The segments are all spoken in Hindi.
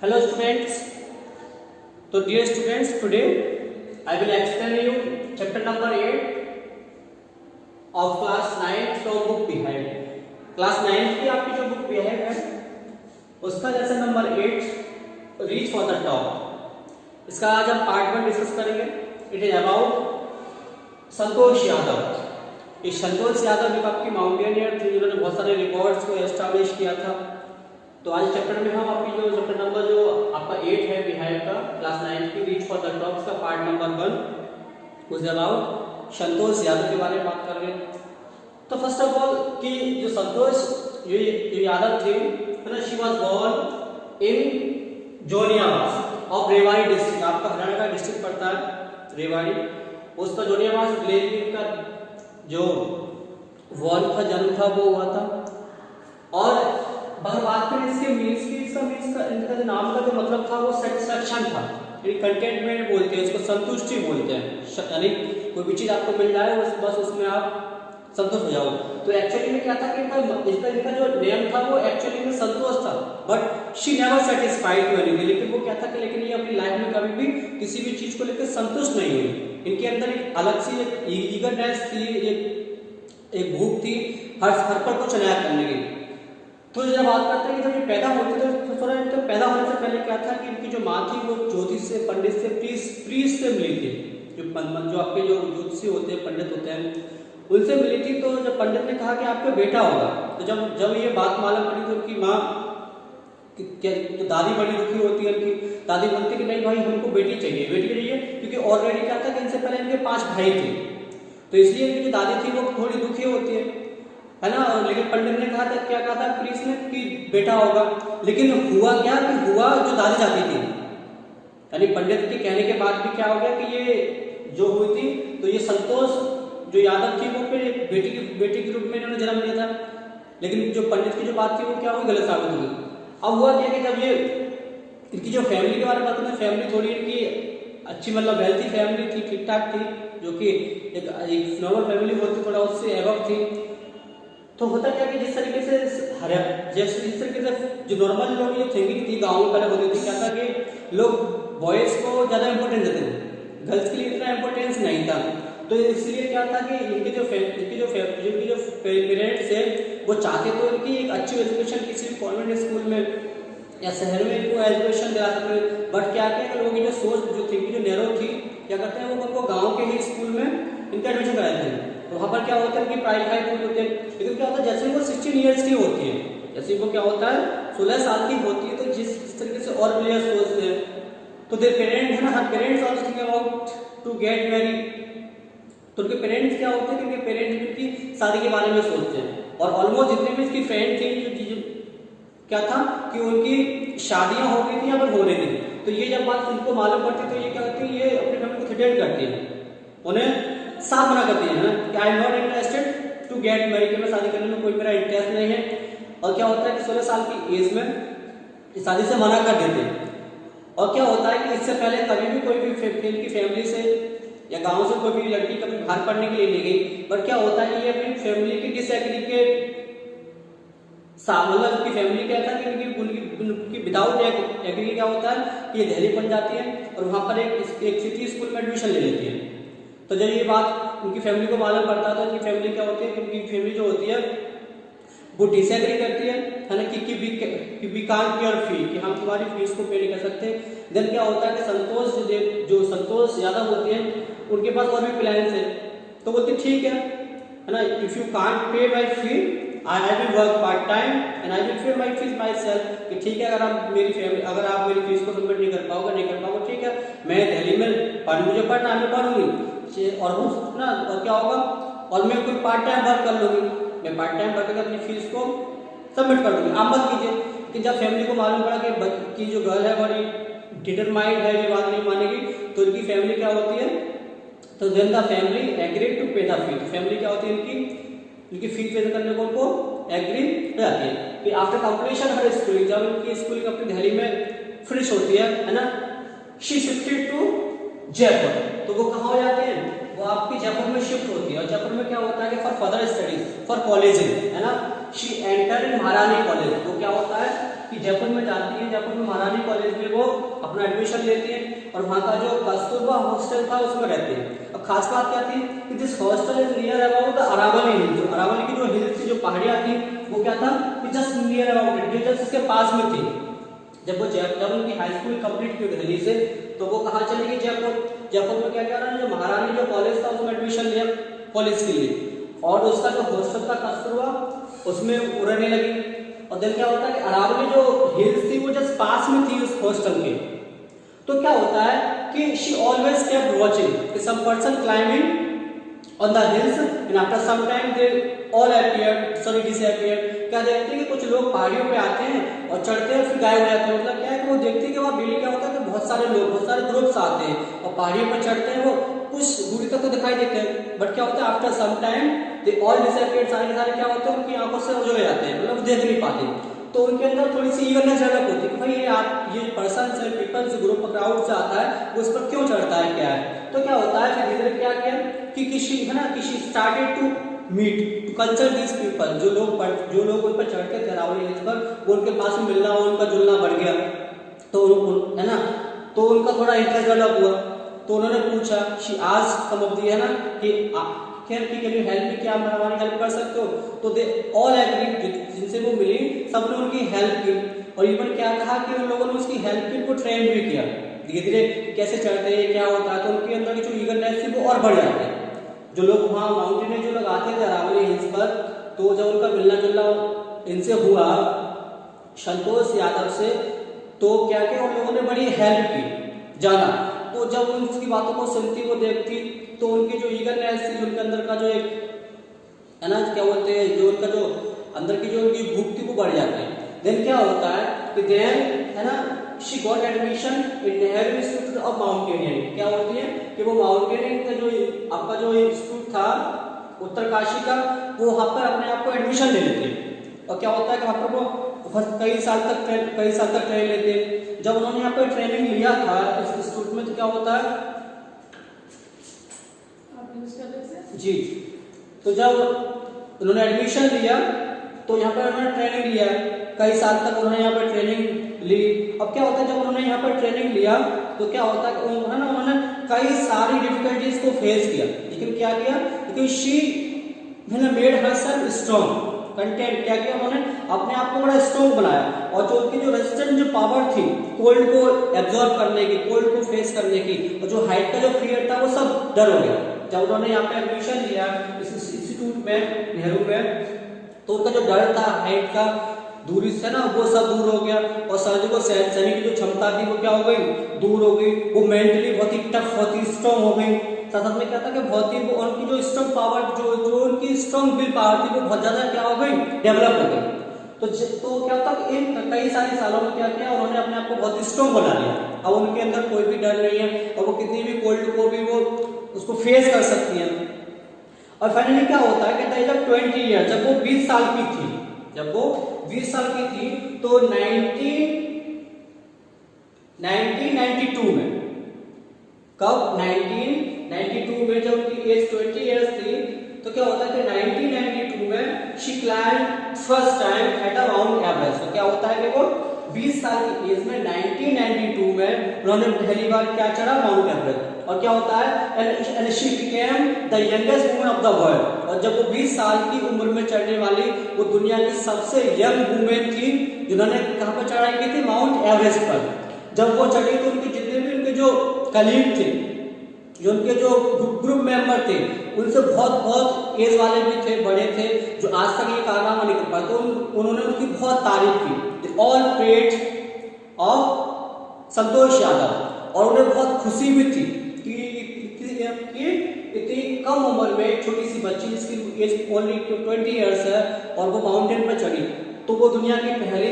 Hello students. So dear students, today I will explain you chapter number 8 of class 9 from book Behave. Class 9 की आपकी जो बुक Behave है उसका lesson number 8 reach for the top. इसका आज हम पार्ट 1 डिस्कस करेंगे। It is about Santosh Yadav. इस संतोष यादव एक आपकी माउंटेनियर थे जिन्होंने बहुत सारे रिकॉर्ड्स को एस्टैब्लिश किया था। तो आज चैप्टर में हम आपकी जो चैप्टर नंबर जो आपका 8 है बिहाइव का क्लास 9 की रीच फॉर द टॉप का पार्ट नंबर 1 उस अबाउट संतोष यादव के बारे में बात कर रहे हैं। तो फर्स्ट ऑफ ऑल कि जो संतोष जो यादव थे है ना, she was born in Joniyawas of Rewari district. आपका हरियाणा का डिस्ट्रिक्ट पड़ता है रेवाड़ी। उसका जोनियावास विलेज का जो वॉल का जन्म था वो हुआ था। और अगर बात करें इसके मीन्स की, इसका मीन्स का इनका जो नाम का जो मतलब था वो सेटिस्फैक्शन था, यानी कंटेंटमेंट बोलते हैं इसको, संतुष्टि बोलते हैं। यानी कोई भी चीज आपको मिल जाए बस उसमें आप संतुष्ट हो जाओ। तो एक्चुअली में क्या था कि इनका जो नेम था वो एक्चुअली में संतोष था, but she never satisfied to anything. लेकिन वो क्या था कि लेकिन ये अपनी लाइफ में कभी भी किसी भी चीज को लेकर संतुष्ट नहीं हुई। इनके अंदर एक अलग सी एक ईगरनेस थी, एक भूख थी हर पर कुछ नया करने की। तो जब बात करते हैं कि जब ये पैदा होते थे तो पैदा होने से पहले क्या था कि इनकी जो माँ थी वो ज्योतिष से, पंडित से, प्रीस्ट से मिली थी। जो आपके जो ज्योतिषी होते हैं, पंडित होते हैं, उनसे मिली थी। तो जब पंडित ने कहा कि आपका बेटा होगा, तो जब ये बात मालूम पड़ी तो उनकी माँ तो दादी बड़ी दुखी होती है। उनकी दादी बोलती कि नहीं भाई हमको बेटी चाहिए क्योंकि ऑलरेडी क्या था कि इनसे पहले इनके 5 भाई थे। तो इसलिए इनकी जो दादी थी वो थोड़ी दुखी होती है ना। लेकिन पंडित ने कहा था, क्या कहा था प्रीस्ट ने कि बेटा होगा। लेकिन हुआ क्या कि हुआ जो दादी चाहती थी, यानी पंडित के कहने के बाद भी क्या हो गया कि ये जो हुई थी तो ये संतोष जो यादव थी वो फिर बेटी के रूप में इन्होंने जन्म लिया था। लेकिन जो पंडित की जो बात थी वो क्या हुई, गलत साबित हो गई। अब हुआ क्या कि जब ये इनकी जो फैमिली के बारे में बात करते हैं, फैमिली थोड़ी इनकी अच्छी मतलब वेल्थी फैमिली थी, ठीक ठाक थी, जो कि एक नॉर्मल फैमिली बोलती थोड़ा उससे एबव थी। तो होता क्या कि जिस तरीके से जिस तरीके से जो नॉर्मल लोग ये थिंकिंग थी गाँव में पहले होती थी, क्या था कि लोग बॉयज को ज्यादा इंपॉर्टेंस देते थे, गर्ल्स के लिए इतना इंपॉर्टेंस नहीं था। तो इसलिए क्या था कि इनके जो पेरेंट्स है वो चाहते तो इनकी एक अच्छी एजुकेशन किसी भी कॉन्वेंट स्कूल में या शहर में इनको एजुकेशन दिला सकते। बट क्या कि लोगों की जो सोच जो थिंकिंग जो नैरो थी, क्या करते हैं वो उनको गाँव के ही स्कूल में इनका एडमिशन कराते हैं। तो वहाँ पर क्या होता है कि पढ़ाई लिखाई पूरी होती है। लेकिन क्या होता है जैसे वो 16 ईयर्स की होती है, जैसे वो क्या होता है 16 साल की होती है, तो जिस तरीके से और प्लेयर्स सोचते हैं तो देयर पेरेंट्स है ना, her parents also think about to get married. तो उनके पेरेंट्स क्या होते हैं कि उनके पेरेंट्स उनकी शादी के बारे में सोचते हैं। और ऑलमोस्ट जितने भी इसकी फ्रेंड थी क्या था कि उनकी शादियां हो गई थी या फिर हो रही थी। तो ये जब बात उनको मालूम पड़ती तो ये क्या करती है, ये अपनी फैमिली को थ्रेटन करती है, उन्हें साफ मना करती है ना कि I am not interested to get married, कि मैं शादी करने में कोई मेरा इंटरेस्ट नहीं है। और क्या होता है कि 16 साल की एज में शादी से मना कर देते हैं। और क्या होता है कि इससे पहले कभी भी कोई भी इनकी फैमिली से या गांव से कोई भी लड़की कभी बाहर पढ़ने के लिए नहीं गई। बट क्या होता है कि ये अपनी फैमिली की डिसएग्री के मतलब उनकी फैमिली क्या था कि उनकी विदाउट एग्री क्या होता है कि ये दिल्ली पहुंच जाती है और वहां पर एक सिटी स्कूल में एडमिशन ले लेती है। तो जब ये बात उनकी फैमिली को मालूम पड़ता था कि फैमिली क्या होती है कि उनकी फैमिली जो होती है वो डिसएग्री करती है ना कि we can't pay your fee, कि हम तुम्हारी फीस को पे नहीं कर सकते। देन क्या होता है कि संतोष यादव होती है उनके पास और भी प्लान है। तो बोलते ठीक है ना, if you can't pay my fee I will work part time and I will pay my fees my self. कि ठीक है अगर आप मेरी फीस को सबमिट नहीं कर पाओगे ठीक है, मैं दिल्ली में मुझे पढ़ना मैं पढ़ूंगी और क्या होगा, और मैं कोई पार्ट टाइम वर्क कर लूंगी, मैं पार्ट टाइम वर्क करके अपनी फीस को सबमिट कर दूंगी। आप मत कीजिए कि जब फैमिली को मालूम पड़ा कि जो गर्ल है बड़ी डिटरमाइंड है, ये बात नहीं मानेगी, तो इनकी फैमिली क्या होती है, तो then the family agree to pay the fee. Family क्या होती है इनकी फी पे करने को उनको एग्री हो जाती है। फिर आफ्टर कंप्लीशन हर स्कूलिंग, जब इनकी स्कूलिंग अपनी दिल्ली में फिनिश होती है ना, शी शिफ्टेड टू जयपुर। तो वो कहाँ हो जाते हैं, वो आपकी जयपुर में शिफ्ट होती है। और जयपुर में क्या होता है कि for further studies for college है ना, शी एंटर इन महारानी कॉलेज। वो क्या होता है कि जयपुर में जाती है, जयपुर में महारानी कॉलेज में वो अपना एडमिशन लेती है और वहाँ का जो कस्तूरबा हॉस्टल था उसमें रहती है। अब खास बात क्या थी कि this hostel is near about the Aravalli hills. Aravalli की जो हिल्स थी, जो पहाड़ियाँ थी, वो क्या था कि just near about it, just इसके पास में थी। जब उनकी हाई स्कूल कंप्लीट की दिल्ली से, तो वो कहाँ चली गई? जयपुर। जयपुर में क्या रहा है, जो महारानी जो कॉलेज था उसमें एडमिशन लिया कॉलेज के लिए, और उसका जो हॉस्टल था कस्तूरबा उसमें वो रहने लगी। और देन क्या होता है कि अरावली जो हिल्स थी वो जस्ट पास में थी उस हॉस्टल के। तो क्या होता है कि she always kept watching some person climbing on the hills and after some time they all disappeared। क्या देखते हैं कि कुछ लोग पहाड़ियों पे आते हैं और चढ़ते हैं फिर गायब हो जाते हैं। मतलब क्या है कि वो देखते हैं कि वहाँ डेली क्या होता है कि बहुत सारे लोग, बहुत सारे ग्रुप्स आते हैं और पहाड़ियों पर चढ़ते हैं, वो कुछ दूरी तक तो दिखाई देते हैं, बट क्या होता है after some time they all disappear. सारे के सारे क्या होते हैं उनकी आंखों से ओझल हो जाते हैं, मतलब देख नहीं पाते। तो उनके अंदर थोड़ी सी ईगरनेस डेवलप होती है कि भाई ये पर्सन से, पीपल्स ग्रुप क्राउड से आता है, वो इस पर क्यों चढ़ता है, क्या है। तो क्या होता है फिर धीरे क्या किया कि किसी started to meet to consult these people. जो लोग उन पर चढ़ते थे अरावली हिल्स पर, वो उनके पास में मिलना, उनका जुलना बढ़ गया, तो है ना, तो उनका थोड़ा इंटरेस्ट डेवलप हुआ। तो उन्होंने पूछा, शी आज समझ दी है ना कि कैन यू हेल्प मी, क्या आप हमारी हेल्प कर सकते हो? तो दे ऑल एग्री, जिनसे वो मिली सबने उनकी हेल्प की, और इवन क्या कहा कि उन लोगों ने उसकी हेल्प की, उनको ट्रेन भी किया धीरे धीरे कैसे चढ़ते हैं, क्या होता है। तो उनके अंदर की जो ईगरनेस थी वो और बढ़ जाती है। जो लोग वहाँ माउंटेन में जो लोग आते थे अरावली हिल्स पर, तो जब उनका मिलना जुलना इनसे हुआ संतोष यादव से, तो क्या किया उन लोगों ने बड़ी हेल्प की, जाना। तो जब उनकी बातों को सुनती, वो देखती, तो उनकी जो ईगरनेस थी, जो उनके अंदर का जो एक है ना, क्या बोलते हैं, जो उनका जो अंदर की जो उनकी भूख थी वो बढ़ जाती है। देन क्या होता है कि देन है ना, she got admission in Nehru institute of mountaineering. क्या होती है कि वो माउंटेनियरिंग का जो आपका जो इंस्टीट्यूट था उत्तरकाशी का, वो वहाँ पर अपने आप को एडमिशन ले लेते हैं। और क्या होता है कि वहाँ पर वो कई साल तक ट्रेनिंग लेते हैं। जब उन्होंने यहाँ पर ट्रेनिंग लिया था इस इंस्टीट्यूट में, तो क्या होता है जी, तो जब उन्होंने एडमिशन लिया तो यहाँ पर उन्होंने ट्रेनिंग लिया, कई साल तक उन्होंने यहाँ पर ट्रेनिंग ली। अब क्या होता है जब उन्होंने यहाँ पर ट्रेनिंग लिया, तो क्या होता है कि उन्होंने कई सारी डिफिकल्टीज को फेस किया, लेकिन क्या किया, क्योंकि she made herself strong content. क्या किया उन्होंने, अपने आप को बड़ा स्ट्रॉन्ग बनाया, और जो उनकी जो रेजिस्टेंट जो पावर थी कोल्ड को एब्जॉर्ब करने की, कोल्ड को फेस करने की, और जो हाइट का जो फियर था वो सब डर हो गया। जब उन्होंने यहाँ पे एडमिशन लिया इस इंस्टीट्यूट में नेहरू में, तो उनका जो डर था हाइट का, दूरी से ना, वो सब दूर हो गया। और सहज को सहने की जो क्षमता थी वो क्या हो गई, दूर हो गई। वो मेंटली बहुत ही टफ, बहुत ही स्ट्रॉन्ग हो गई। साथ में क्या था कि बहुत ही उनकी जो स्ट्रॉन्ग पावर, जो उनकी स्ट्रॉन्ग विल पावर थी, वो बहुत ज्यादा क्या हो गई, डेवलप हो गई। तो क्या होता कि इन कई सारे सालों में क्या किया, उन्होंने अपने आप को बहुत स्ट्रॉन्ग बना लिया। अब उनके अंदर कोई भी डर नहीं है, और वो कितनी भी कोल्ड को भी वो उसको फेस कर सकती है। और फाइनली क्या होता है कि जब 20 ईयर, जब वो 20 साल की थी, जब वो 20 साल की थी, तो 1992 में, कब 1992 में जब उनकी एज 20 इयर्स थी, तो क्या होता है कि 1992 में she climb first time at a mount Everest. तो क्या होता है कि वो 20 साल की एज में 1992 में उन्होंने पहली बार क्या चढ़ा, माउंट एवरेस्ट। और क्या होता है, and she became the youngest woman of the world. और जब वो 20 साल की उम्र में चढ़ने वाली, वो दुनिया की सबसे यंग वुमेन थी जिन्होंने कहां पर चढ़ाई की थी, माउंट एवरेस्ट पर। जब वो चढ़ी तो उनके जितने भी उनके जो कलीग थे, जो उनके जो ग्रुप मेंबर थे, उनसे बहुत एज वाले भी थे, बड़े थे, जो आज तक ये कारनामा नहीं कर पाए, तो उन्होंने उनकी बहुत तारीफ की। All praise of Santosh Yadav. और उन्हें बहुत खुशी भी थी कि इतनी कम उम्र में छोटी सी बच्ची, जिसकी एज ओनली 20 इयर्स है, और वो माउंटेन पर चढ़ी, तो वो दुनिया की पहली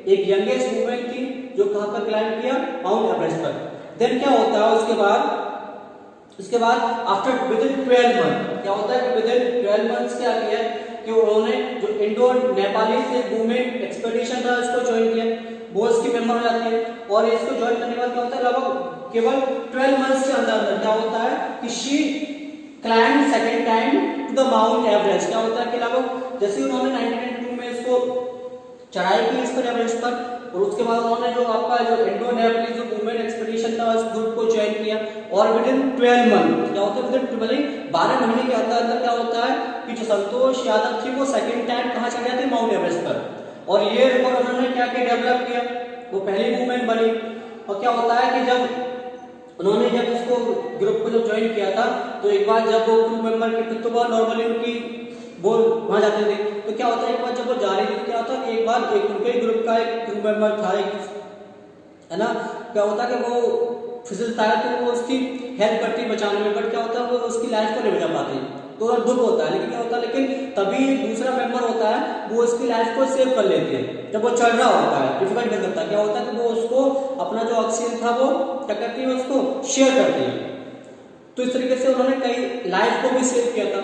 एक यंगेस्ट वुमेन थी जो कहां पर क्लाइंब किया, माउंट एवरेस्ट पर। देन क्या होता है उसके बाद आफ्टर विदिन 12 मंथ क्या होता है कि विदिन 12 मंथ्स क्या किया कि उन्होंने जो इंडो नेपाली से वुमेन एक्सपेडिशन था इसको ज्वाइन किया, वो इसकी मेंबर हो जाती है। और इसको ज्वाइन करने के बाद क्या होता है, लगभग केवल 12 मंथ्स के अंदर क्या होता है कि she climb second time to the Mount Everest. क्या होता है कि लगभग जैसे उन्होंने 1992 में इसको चढ़ाई की इस पर एवरेस्ट पर, और उसके बाद उन्होंने जो आपका जो इंडो-नेपाली जो वुमेन एक्सपीडिशन था उस ग्रुप को ज्वाइन किया और विद इन 12 मंथ क्या होता है, विद इन 12 महीने के अंदर अंदर क्या होता है कि जो संतोष यादव थी वो सेकंड टाइम कहाँ चढ़ जाती है, माउंट एवरेस्ट पर। और ये रिकॉर्ड उन्होंने क्या क्या डेवलप किया, वो पहली वुमेन बनी। और क्या होता है कि जब उन्होंने जब इसको ग्रुप को जब ज्वाइन किया था तो एक बार जब वो क्रू मेंबर के तो बहुत नॉर्मली उनकी वो वहां जाते थे, तो क्या होता है एक बार जब वो जा रही थी क्या होता है कि एक बार एक उनके ग्रुप का एक क्रू मेंबर था एक, है ना, क्या होता है कि वो फिसलता है तो वो उसकी हेल्प करती है बचाने में, बट क्या होता है वो उसकी लाइफ को नहीं बचा पाती, तो दुख होता है। लेकिन क्या होता है, लेकिन तभी दूसरा मेंबर होता है वो उसकी लाइफ को सेव कर लेते हैं जब वो चढ़ रहा होता है, डिफिकल्ट नहीं करता। क्या होता है कि वो उसको अपना जो ऑक्सीजन था वो क्या करती है उसको शेयर करती है। तो इस तरीके से उन्होंने कई लाइफ को भी सेव किया था।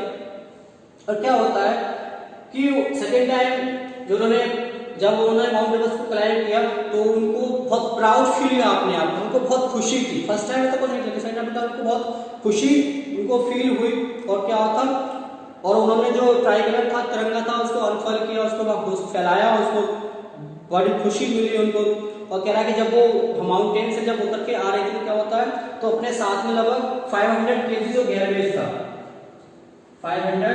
और क्या होता है कि सेकेंड टाइम जो उन्होंने जब उन्होंने माउंट एवरेस्ट को क्लाइंब किया तो उनको बहुत प्राउड फील हुआ अपने आप में, उनको बहुत खुशी थी। फर्स्ट टाइम तक नहीं लगी, सेकंड टाइम उनको बहुत खुशी उनको फील हुई। और क्या होता, और उन्होंने जो ट्राइकलर था तिरंगा था उसको अनफर्ल किया, उसको फैलाया, उसको बड़ी खुशी मिली उनको। और कह रहा है कि जब वो माउंटेन से जब उतर के आ रहे थे तो क्या होता है, तो अपने साथ में लगभग 500 केजी जो गैरवेज था, 500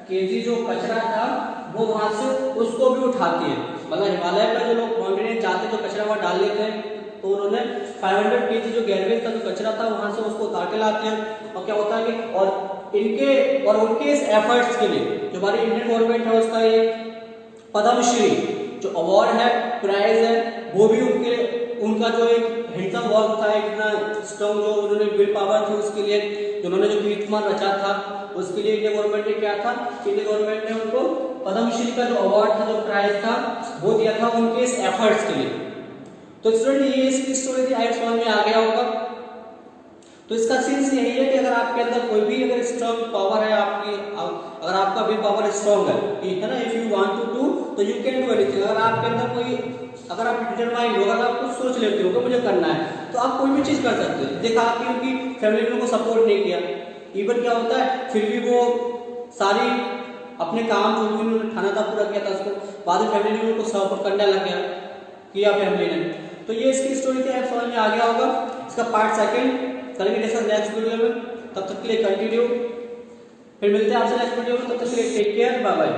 केजी जो कचरा था वो वहां से उसको भी उठाती है। मतलब हिमालय पर जो लोग माउंटेन जाते जो कचरा वहां डाल लेते हैं, तो उन्होंने 500 केजी जो गैरवेज का जो कचरा था वहां से उसको उतार के लाते हैं। और क्या होता है कि और उनके इस एफर्ट्स के लिए जो हमारी इंडियन गवर्नमेंट है उसका एक पद्मश्री जो अवार्ड है, प्राइज है, वो भी उनका जो एक हैंडसम वर्क था, इतना स्ट्रॉन्ग जो उन्होंने विल पावर थी उसके लिए, उन्होंने जो कीर्तिमान रचा था उसके लिए इंडियन गवर्नमेंट ने क्या था, इंडियन गवर्नमेंट ने उनको पद्मश्री का जो अवार्ड था, जो प्राइज था वो दिया था उनके इस एफर्ट्स के लिए। तो स्टूडेंट ये इसकी स्टोरी थी, आई समझ में आ गया होगा। तो इसका सेंस यही है कि अगर आपके अंदर कोई भी अगर स्ट्रॉन्ग पावर है, अगर आपका विल पावर स्ट्रॉन्ग है ना, if you want to do तो यू कैन डू एनीथिंग। अगर आपके अंदर अगर आप डिटरमाइंड हो, अगर आप कुछ सोच लेते हो कि मुझे करना है, तो आप कोई भी चीज कर सकते हो। देखा आपकी उनकी फैमिली ने उनको सपोर्ट नहीं किया, इवन क्या होता है फिर भी वो सारी अपने काम जो भी उन्होंने ठाना था पूरा किया था, उसको बाद में फैमिली ने उनको सपोर्ट करने लग गया किया फैमिली ने। तो ये इसकी स्टोरी थी, आप समझ में आ गया होगा। इसका पार्ट सेकंड करेंगे डिस्कस नेक्स्ट वीडियो में, तब तक के लिए कंटिन्यू, फिर मिलते हैं आपसे नेक्स्ट वीडियो में, तब तक के लिए टेक केयर, बाय बाय।